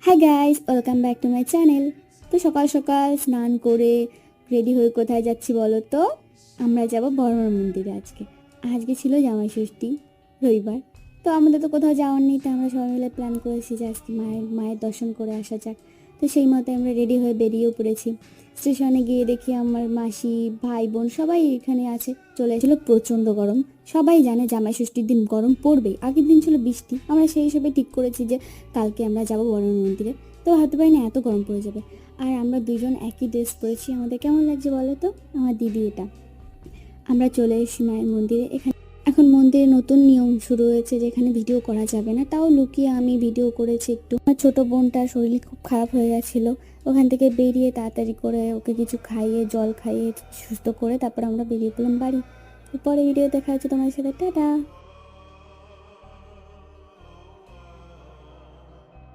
Hi guys, welcome back to my channel. তো সকাল সকাল স্নান করে রেডি হয়ে কোথায় যাচ্ছি বলো তো? আমরা যাব বড়মার মন্দিরে। আজকে ছিল জামাই ষষ্ঠী, রবিবার। তো আমাদের তো কোথাও যাওয়ার নেই, তো আমরা সবাই মিলে প্ল্যান করেছি যে আজকে মায়ের দর্শন করে আসা যাক। তো সেই মতো আমরা রেডি হয়ে বেরিয়েও পড়েছি। স্টেশনে গিয়ে দেখি আমার মাসি, ভাই বোন সবাই এখানে আছে। চলে এসেছিলো প্রচণ্ড গরম। সবাই জানে জামাই ষষ্ঠীর দিন গরম পড়বেই। আগের দিন ছিল বৃষ্টি। আমরা সেই হিসেবে ঠিক করেছি যে কালকে আমরা যাব বড়মার মন্দিরে। তো ভাবতে পারি না এত গরম পড়ে যাবে। আর আমরা দুজন একই ড্রেস পরেছি। আমাদের কেমন লাগছে বলো তো? আমার দিদি এটা। আমরা চলে এসেছি মায়ের মন্দিরে। এখন মন্দিরে নতুন নিয়ম শুরু হয়েছে, যেখানে ভিডিও করা যাবে না। তাও লুকিয়ে আমি ভিডিও করেছি একটু। আমার ছোটো বোনটার শরীর খুব খারাপ হয়ে গেছিলো। ওখান থেকে বেরিয়ে তাড়াতাড়ি করে ওকে কিছু খাইয়ে, জল খাইয়ে সুস্থ করে তারপর আমরা বেরিয়ে পড়লাম বাড়ি। পরে ভিডিও দেখা হচ্ছে তোমার সাথে। টাটা।